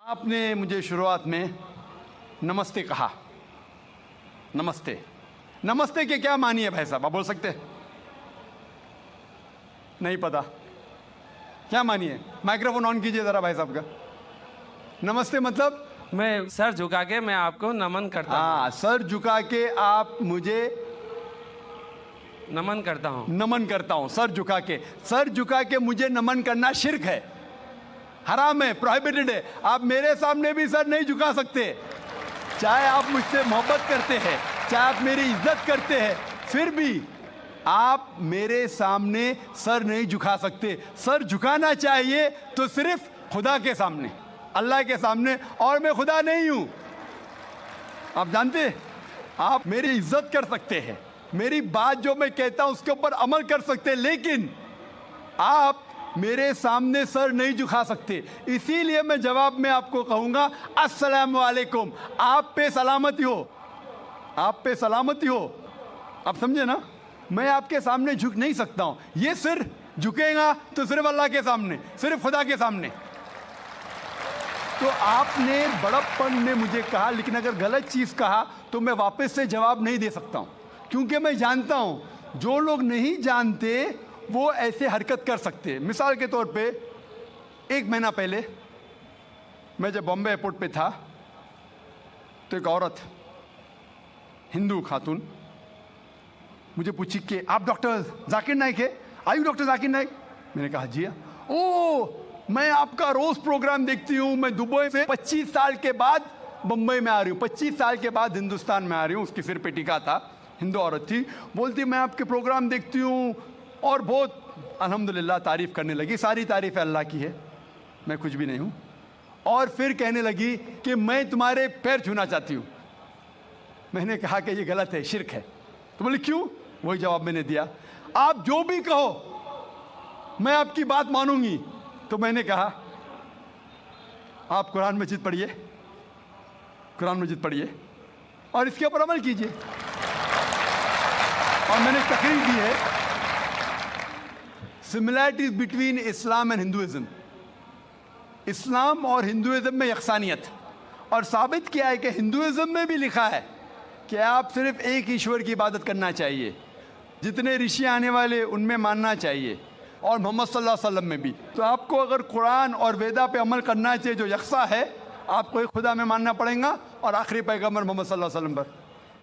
आपने मुझे शुरुआत में नमस्ते कहा। नमस्ते, नमस्ते के क्या मानी है भाई साहब, आप बोल सकते हैं? नहीं पता क्या मानी है? माइक्रोफोन ऑन कीजिए जरा भाई साहब का। नमस्ते मतलब मैं सर झुका के मैं आपको नमन करता हूँ। हाँ, सर झुका के आप मुझे नमन करता हूँ। नमन करता हूँ। सर झुका के, सर झुका के मुझे नमन करना शिर्क है, हराम है, प्रोहिबिटेड है। आप मेरे सामने भी सर नहीं झुका सकते, चाहे आप मुझसे मोहब्बत करते हैं, चाहे आप मेरी इज्जत करते हैं, फिर भी आप मेरे सामने सर नहीं झुका सकते। सर झुकाना चाहिए तो सिर्फ खुदा के सामने, अल्लाह के सामने, और मैं खुदा नहीं हूं। आप जानते हैं, आप मेरी इज्जत कर सकते हैं, मेरी बात जो मैं कहता हूं उसके ऊपर अमल कर सकते हैं, लेकिन आप मेरे सामने सर नहीं झुका सकते। इसीलिए मैं जवाब में आपको कहूंगा अस्सलाम वालेकुम, आप पे सलामती हो, आप पे सलामती हो। आप समझे ना? मैं आपके सामने झुक नहीं सकता हूं। ये सिर झुकेगा तो सिर्फ अल्लाह के सामने, सिर्फ खुदा के सामने। तो आपने बड़प्पन में मुझे कहा, लेकिन अगर गलत चीज कहा तो मैं वापस से जवाब नहीं दे सकता हूं, क्योंकि मैं जानता हूं जो लोग नहीं जानते वो ऐसे हरकत कर सकते हैं। मिसाल के तौर पे, 1 महीना पहले मैं जब बॉम्बे एयरपोर्ट पे था तो एक औरत, हिंदू खातून, मुझे पूछी कि आप डॉक्टर जाकिर नाइक है? आयु डॉक्टर जाकिर नाइक? मैंने कहा जी हाँ। ओ, मैं आपका रोज प्रोग्राम देखती हूँ, मैं दुबई से 25 साल के बाद बम्बई में आ रही हूँ, 25 साल के बाद हिंदुस्तान में आ रही हूँ। उसके सिर पे टीका था, हिंदू औरत थी, बोलती मैं आपके प्रोग्राम देखती हूँ और बहुत अल्हम्दुलिल्लाह तारीफ़ करने लगी। सारी तारीफ़ अल्लाह की है, मैं कुछ भी नहीं हूँ। और फिर कहने लगी कि मैं तुम्हारे पैर छूना चाहती हूँ। मैंने कहा कि ये गलत है, शिर्क है। तो बोले क्यों? वही जवाब मैंने दिया, आप जो भी कहो मैं आपकी बात मानूंगी। तो मैंने कहा आप कुरान मजीद पढ़िए, कुरान मजीद पढ़िए और इसके ऊपर अमल कीजिए। और मैंने तकरीर दी है similarities between Islam and Hinduism, इस्लाम और हिंदुइज्म में यकसानियत, और साबित किया है कि हिंदुइज्म में भी लिखा है कि आप सिर्फ एक ईश्वर की इबादत करना चाहिए, जितने ऋषि आने वाले उनमें मानना चाहिए, और मोहम्मद सल्लल्लाहु अलैहि वसल्लम में भी। तो आपको अगर कुरान और वेदा पे अमल करना चाहिए जो यकसा है, आपको एक खुदा में मानना पड़ेगा और आखिरी पैगंबर मोहम्मद सल्लल्लाहु अलैहि वसल्लम पर।